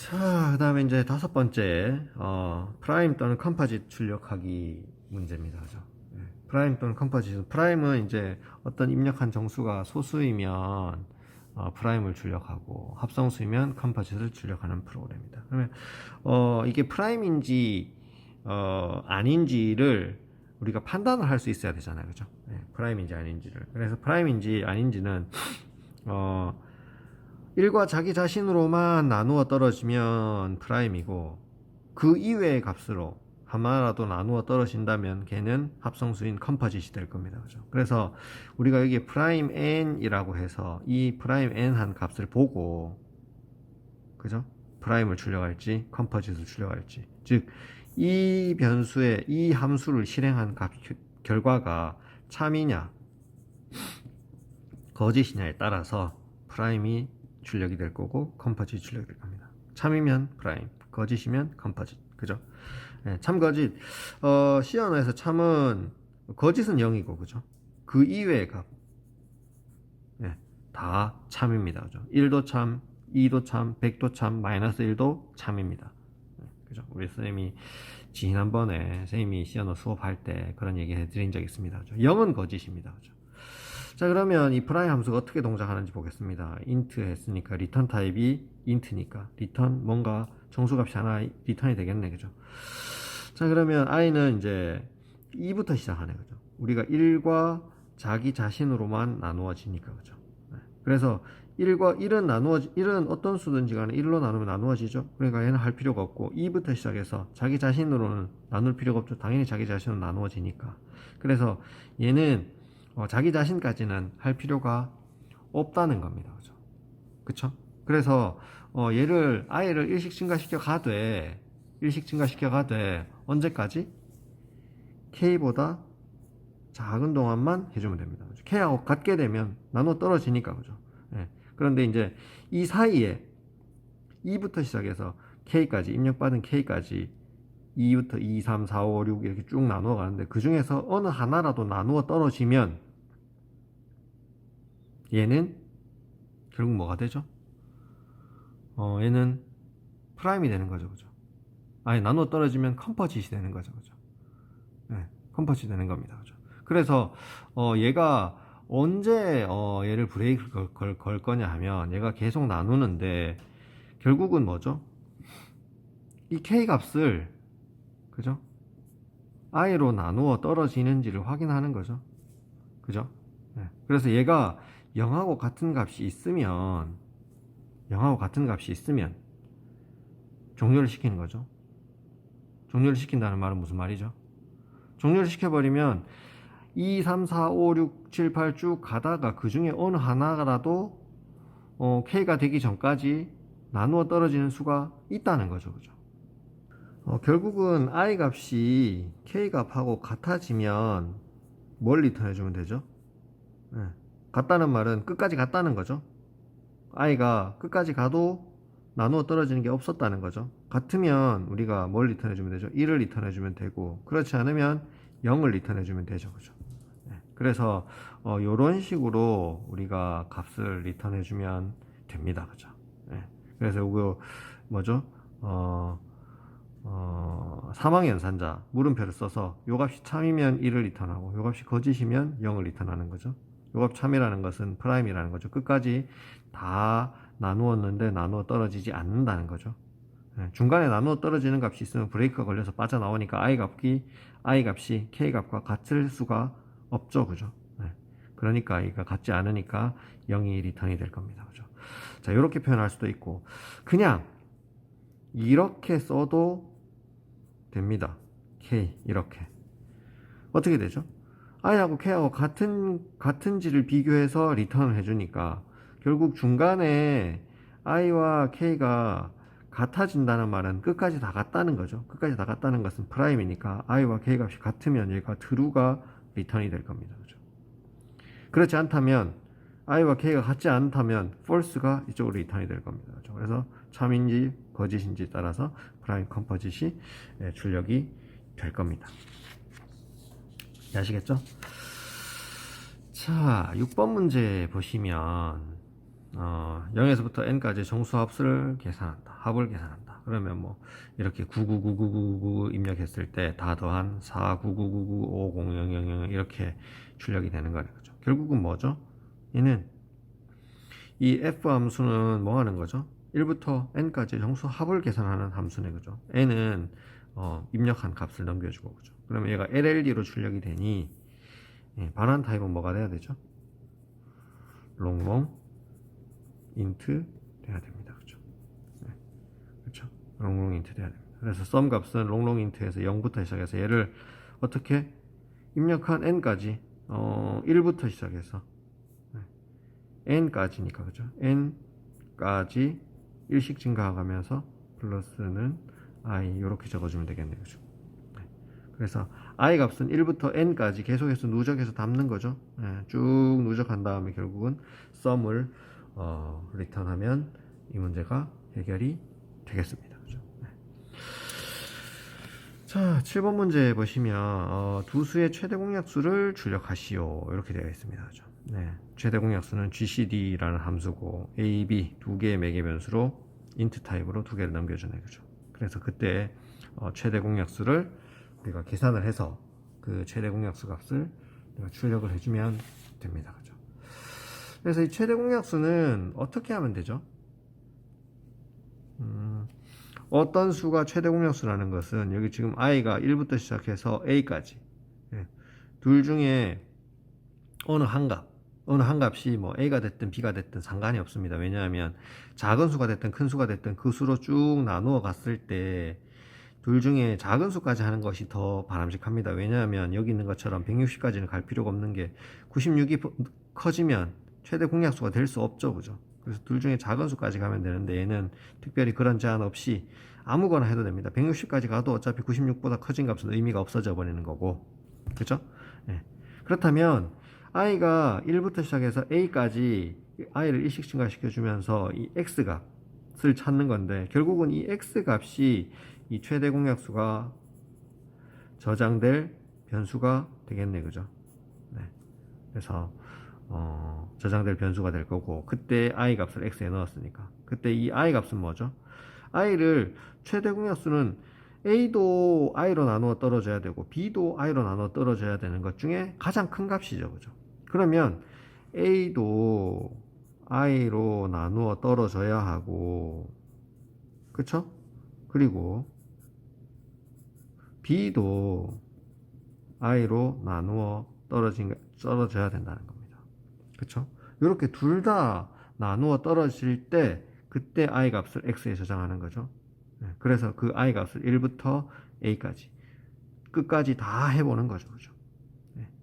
자, 그 다음에 이제 다섯 번째, 프라임 또는 컴포짓 출력하기 문제입니다. 그죠? 프라임 또는 컴포짓. 프라임은 이제 어떤 입력한 정수가 소수이면, 프라임을 출력하고, 합성수이면 컴포짓을 출력하는 프로그램입니다. 그러면, 이게 프라임인지, 아닌지를 우리가 판단을 할 수 있어야 되잖아요. 그죠? 프라임인지 아닌지를. 그래서 프라임인지 아닌지는, 1과 자기 자신으로만 나누어 떨어지면 프라임이고 그 이외의 값으로 하나라도 나누어 떨어진다면 걔는 합성수인 컴포짓이 될 겁니다. 그죠? 그래서 우리가 여기 프라임 n이라고 해서 이 프라임 n 한 값을 보고 그죠? 프라임을 출력할지 컴포짓을 출력할지 즉 이 변수의 이 함수를 실행한 값 결과가 참이냐 거짓이냐에 따라서 프라임이 출력이 될 거고 컴포짓이 출력이 될 겁니다. 참이면 프라임, 거짓이면 컴포짓. 그죠? 참 거짓. C 언어에서 참은 거짓은 0이고 그죠? 그 이외의 값. 다 참입니다. 그죠? 1도 참, 2도 참, 100도 참, 마이너스 1도 참입니다. 그죠? 우리 선생님이 지난번에 선생님이 C 언어 수업할 때 그런 얘기 해드린 적이 있습니다. 그죠? 0은 거짓입니다. 그죠? 자, 그러면 이 프라임 함수가 어떻게 동작하는지 보겠습니다. int 했으니까 리턴 타입이 int니까 리턴 뭔가 정수값이 하나 리턴이 되겠네. 그죠? 자, 그러면 i는 이제 2부터 시작하네. 그죠? 우리가 1과 자기 자신으로만 나누어지니까. 그죠? 그래서 1은 어떤 수든지 간에 1로 나누면 나누어지죠. 그러니까 얘는 할 필요가 없고 2부터 시작해서 자기 자신으로는 나눌 필요가 없죠. 당연히 자기 자신으로 나누어지니까. 그래서 얘는 자기 자신까지는 할 필요가 없다는 겁니다. 그죠? 그쵸? 그래서, 얘를, i를 일씩 증가시켜 가되, 언제까지? k보다 작은 동안만 해주면 됩니다. 그죠? k하고 같게 되면 나눠 떨어지니까, 그죠? 그런데 이제 이 사이에 2부터 시작해서 k까지, 입력받은 k까지 2부터 2, 3, 4, 5, 6 이렇게 쭉 나누어 가는데 그 중에서 어느 하나라도 나누어 떨어지면 얘는 결국 뭐가 되죠? 얘는 프라임이 되는 거죠. 그죠? 아니, 나누어 떨어지면 컴포짓이 되는 거죠. 그죠? 컴포짓이 되는 겁니다. 그죠? 그래서, 얘가 언제, 얘를 브레이크를 걸 거냐 하면 얘가 계속 나누는데 결국은 뭐죠? 이 K 값을, 그죠? I로 나누어 떨어지는지를 확인하는 거죠. 그죠? 그래서 얘가 0하고 같은 값이 있으면 종료를 시키는 거죠. 종료를 시킨다는 말은 무슨 말이죠? 종료를 시켜버리면 2, 3, 4, 5, 6, 7, 8 쭉 가다가 그 중에 어느 하나라도 K가 되기 전까지 나누어 떨어지는 수가 있다는 거죠. 그죠? 결국은 I 값이 K 값하고 같아지면 뭘 리턴해주면 되죠? 같다는 말은 끝까지 갔다는 거죠. i가 끝까지 가도 나누어 떨어지는 게 없었다는 거죠. 같으면 우리가 뭘 리턴해주면 되죠? 1을 리턴해주면 되고, 그렇지 않으면 0을 리턴해주면 되죠. 그죠? 그래서 이런 식으로 우리가 값을 리턴해주면 됩니다. 그죠? 그래서 이거 뭐죠? 사망 연산자 물음표를 써서 요 값이 참이면 1을 리턴하고 요 값이 거짓이면 0을 리턴하는 거죠. 요 값 참이라는 것은 프라임이라는 거죠. 끝까지 다 나누었는데 나누어 떨어지지 않는다는 거죠. 중간에 나누어 떨어지는 값이 있으면 브레이크가 걸려서 빠져나오니까 I 값이 K 값과 같을 수가 없죠. 그죠? 그러니까 I가 같지 않으니까 0이 리턴이 될 겁니다. 그죠? 자, 이렇게 표현할 수도 있고 그냥 이렇게 써도 됩니다. K 이렇게 어떻게 되죠? I하고 K하고 같은지를 비교해서 리턴을 해주니까 결국 중간에 I와 K가 같아진다는 말은 끝까지 다 같다는 거죠. 끝까지 다 같다는 것은 프라임이니까 I와 K 값이 같으면 얘가 true가 리턴이 될 겁니다. 그죠? 그렇지 않다면 I와 K가 같지 않다면 false가 이쪽으로 리턴이 될 겁니다. 그죠? 그래서 참인지 거짓인지 따라서 프라임 컴포짓이 출력이 될 겁니다. 아시겠죠? 자, 6번 문제 보시면 0에서부터 n까지 정수합수를 계산한다. 합을 계산한다. 그러면 뭐 이렇게 999999 입력했을 때 다 더한 499995000 이렇게 출력이 되는 거죠. 결국은 뭐죠? 얘는 이 f 함수는 뭐 하는 거죠? 1부터 n까지 정수 합을 계산하는 함수네, 그죠? n은 입력한 값을 넘겨주고, 그죠? 그러면 얘가 LLD로 출력이 되니 반환 타입은 뭐가 돼야 되죠? 롱롱 인트 돼야 됩니다, 그죠? 그렇죠? 롱롱 인트 돼야 됩니다. 그래서 썸 값은 롱롱 인트에서 0부터 시작해서 얘를 어떻게 입력한 n까지 1부터 시작해서 n까지니까, 그죠? n까지 1씩 증가하면서 플러스는 i 이렇게 적어주면 되겠네요, 그죠? 그래서 i 값은 1부터 n까지 계속해서 누적해서 담는 거죠. 쭉 누적한 다음에 결국은 썸을 리턴하면 이 문제가 해결이 되겠습니다. 그죠? 자, 7번 문제 보시면 두 수의 최대 공약수를 출력하시오 이렇게 되어 있습니다. 그죠? 최대 공약수는 GCD라는 함수고 A, B 두 개의 매개 변수로 int 타입으로 두 개를 넘겨주네, 그죠? 그래서 그때 최대 공약수를 우리가 계산을 해서 그 최대 공약수 값을 우리가 출력을 해주면 됩니다, 그죠? 그래서 이 최대 공약수는 어떻게 하면 되죠? 어떤 수가 최대 공약수라는 것은 여기 지금 i가 1부터 시작해서 a까지 둘 중에 어느 한 값이 뭐 a가 됐든 b가 됐든 상관이 없습니다. 왜냐하면 작은 수가 됐든 큰 수가 됐든 그 수로 쭉 나누어 갔을 때 둘 중에 작은 수까지 하는 것이 더 바람직합니다. 왜냐하면 여기 있는 것처럼 160까지는 갈 필요가 없는 게 96이 커지면 최대 공약수가 될 수 없죠, 그죠? 그래서 둘 중에 작은 수까지 가면 되는데 얘는 특별히 그런 제한 없이 아무거나 해도 됩니다. 160까지 가도 어차피 96보다 커진 값은 의미가 없어져 버리는 거고, 그죠? 그렇다면 i가 1부터 시작해서 a까지 i를 1씩 증가시켜주면서 이 x 값을 찾는 건데 결국은 이 x 값이 이 최대 공약수가 저장될 변수가 되겠네, 그죠? 그래서 저장될 변수가 될 거고 그때 i 값을 x에 넣었으니까 그때 이 i 값은 뭐죠? i를 최대 공약수는 a도 i로 나누어 떨어져야 되고 b도 i로 나누어 떨어져야 되는 것 중에 가장 큰 값이죠, 그죠? 그러면 a도 i로 나누어 떨어져야 하고, 그쵸? 그리고 b도 i로 나누어 떨어져야 된다는 겁니다. 그쵸? 이렇게 둘 다 나누어 떨어질 때 그때 i 값을 x에 저장하는 거죠. 그래서 그 i 값을 1부터 a까지 끝까지 다 해보는 거죠, 그죠?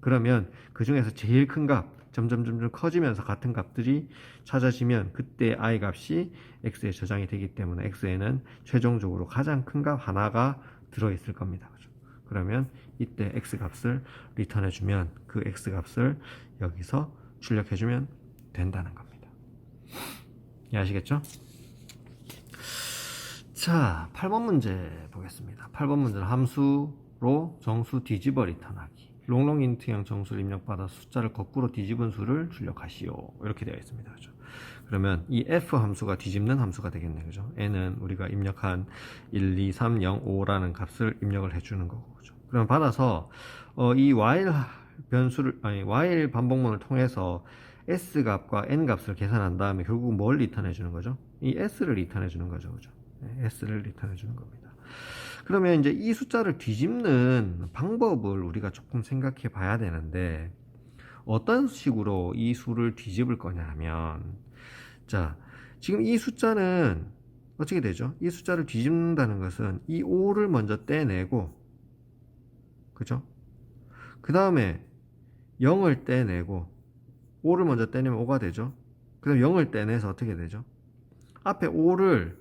그러면 그 중에서 제일 큰 값, 점점 커지면서 같은 값들이 찾아지면 그때 i 값이 x에 저장이 되기 때문에 x에는 최종적으로 가장 큰 값 하나가 들어있을 겁니다, 그죠? 그러면 이때 x 값을 리턴해주면 그 x 값을 여기서 출력해주면 된다는 겁니다. 이해하시겠죠? 자, 8번 문제 보겠습니다. 8번 문제는 함수로 정수 뒤집어 리턴하기. 롱롱 인트형 정수를 입력받아 숫자를 거꾸로 뒤집은 수를 출력하시오. 이렇게 되어 있습니다. 그죠? 그러면 이 f 함수가 뒤집는 함수가 되겠네, 그죠? n은 우리가 입력한 1, 2, 3, 0, 5라는 값을 입력을 해주는 거고, 그죠? 그럼 받아서 이 while while 반복문을 통해서 s 값과 n 값을 계산한 다음에 결국 뭘 리턴해 주는 거죠? 이 s를 리턴해 주는 거죠, 그죠? s를 리턴해 주는 겁니다. 그러면 이제 이 숫자를 뒤집는 방법을 우리가 조금 생각해 봐야 되는데 어떤 식으로 이 수를 뒤집을 거냐 하면, 자, 지금 이 숫자는 어떻게 되죠? 이 숫자를 뒤집는다는 것은 이 5를 먼저 떼내고, 그죠? 그 다음에 0을 떼내고 5를 먼저 떼내면 5가 되죠. 그 다음에 0을 떼내서 어떻게 되죠? 앞에 5를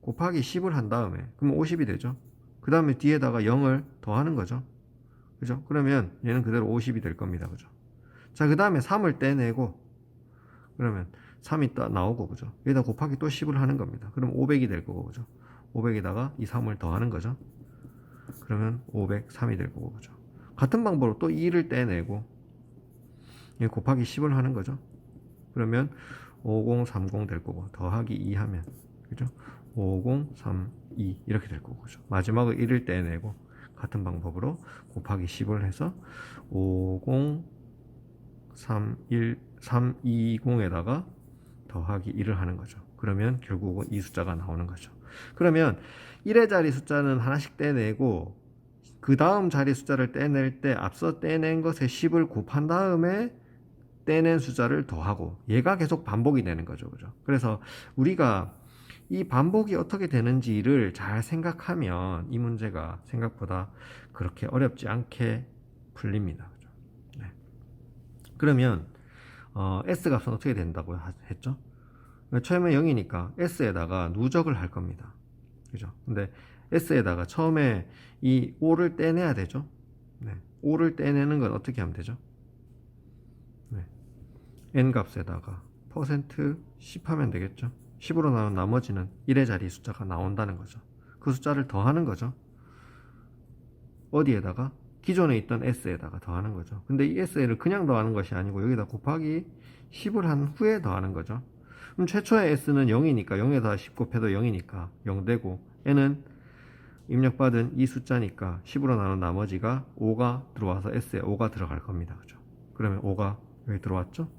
곱하기 10을 한 다음에 그러면 50이 되죠. 그 다음에 뒤에다가 0을 더하는 거죠. 그죠? 그러면 얘는 그대로 50이 될 겁니다. 그죠? 자, 그 다음에 3을 떼내고 그러면 3이 또 나오고, 그죠? 여기다 곱하기 또 10을 하는 겁니다. 그럼 500이 될 거고, 그죠? 500에다가 이 3을 더하는 거죠. 그러면 503이 될 거고, 그죠? 같은 방법으로 또 2를 떼내고 곱하기 10을 하는 거죠. 그러면 5030 될 거고 더하기 2 하면 그죠? 5032 이렇게 될 거고 그죠? 마지막을 1을 떼내고 같은 방법으로 곱하기 10을 해서 50320에다가 더하기 1을 하는 거죠. 그러면 결국은 이 숫자가 나오는 거죠. 그러면 1의 자리 숫자는 하나씩 떼내고 그 다음 자리 숫자를 떼낼 때 앞서 떼낸 것에 10을 곱한 다음에 떼낸 숫자를 더하고 얘가 계속 반복이 되는 거죠. 그죠? 그래서 우리가 이 반복이 어떻게 되는지를 잘 생각하면 이 문제가 생각보다 그렇게 어렵지 않게 풀립니다. 그죠? 네. 그러면 S 값은 어떻게 된다고 했죠? 처음에 0이니까 S에다가 누적을 할 겁니다. 그죠? 근데 S에다가 처음에 이 5를 떼내야 되죠? 네. 5를 떼내는 건 어떻게 하면 되죠? 네. N 값에다가 퍼센트 10 하면 되겠죠? 10으로 나온 나머지는 1의 자리 숫자가 나온다는 거죠. 그 숫자를 더하는 거죠. 어디에다가? 기존에 있던 S에다가 더하는 거죠. 근데 이 S를 그냥 더하는 것이 아니고 여기다 곱하기 10을 한 후에 더하는 거죠. 그럼 최초의 S는 0이니까 0에다 10 곱해도 0이니까 0 되고 N은 입력받은 이 숫자니까 10으로 나눈 나머지가 5가 들어와서 S에 5가 들어갈 겁니다. 그죠? 그러면 5가 여기 들어왔죠?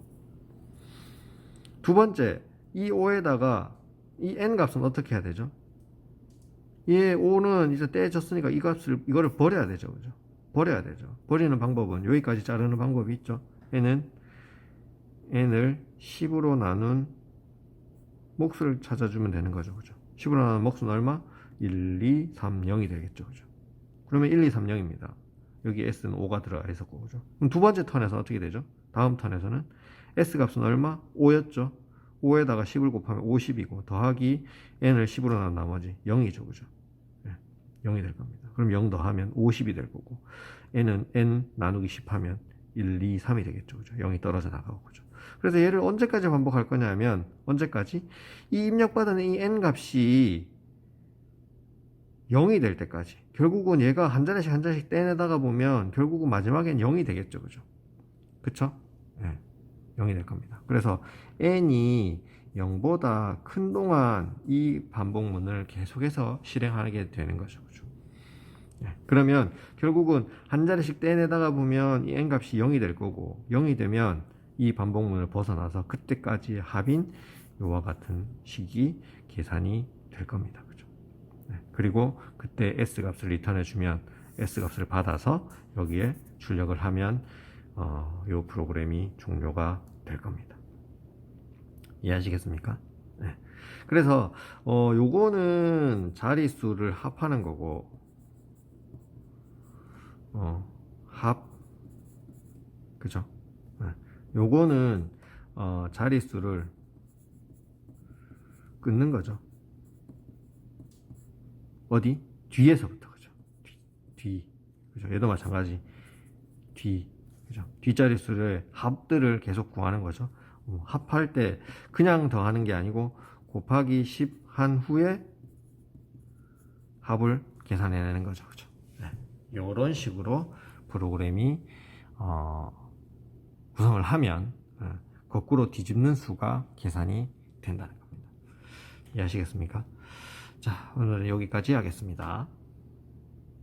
두 번째, 이 5에다가 이 N 값은 어떻게 해야 되죠? 이 5는 이제 떼졌으니까 이 값을, 이거를 버려야 되죠. 그죠? 버려야 되죠. 버리는 방법은 여기까지 자르는 방법이 있죠. N을 10으로 나눈 몫을 찾아주면 되는 거죠. 그죠? 10으로 나눈 몫은 얼마? 1, 2, 3, 0이 되겠죠. 그죠? 그러면 1, 2, 3, 0입니다. 여기 S는 5가 들어가 있었고, 그죠? 그럼 두 번째 턴에서 어떻게 되죠? 다음 턴에서는 S 값은 얼마? 5였죠? 5에다가 10을 곱하면 50이고, 더하기 N을 10으로 나눈 나머지 0이죠. 그죠? 네, 0이 될 겁니다. 그럼 0 더하면 50이 될 거고, N은 N 나누기 10 하면 1, 2, 3이 되겠죠. 그죠? 0이 떨어져 나가고, 그죠? 그래서 얘를 언제까지 반복할 거냐면, 언제까지? 이 입력받은 이 N 값이 0이 될 때까지. 결국은 얘가 한 자리씩 한 자리씩 떼내다가 보면 결국은 마지막엔 0이 되겠죠. 그죠? 그쵸? 네, 0이 될 겁니다. 그래서 n이 0보다 큰 동안 이 반복문을 계속해서 실행하게 되는 거죠. 그죠? 네, 그러면 결국은 한 자리씩 떼내다가 보면 이 n 값이 0이 될 거고 0이 되면 이 반복문을 벗어나서 그때까지의 합인 요와 같은 식이 계산이 될 겁니다. 그리고 그때 S 값을 리턴해 주면 S 값을 받아서 여기에 출력을 하면 이 프로그램이 종료가 될 겁니다. 이해하시겠습니까? 네. 그래서 요거는 자릿수를 합하는 거고 합 그죠? 네. 요거는 자릿수를 끊는 거죠. 어디? 뒤에서부터, 그죠? 뒤. 그죠? 얘도 마찬가지. 뒤. 그죠? 뒷자릿수의 합들을 계속 구하는 거죠. 합할 때 그냥 더하는 게 아니고 곱하기 10 한 후에 합을 계산해내는 거죠. 그죠? 네. 이런 식으로 프로그램이, 구성을 하면, 거꾸로 뒤집는 수가 계산이 된다는 겁니다. 이해하시겠습니까? 자, 오늘은 여기까지 하겠습니다.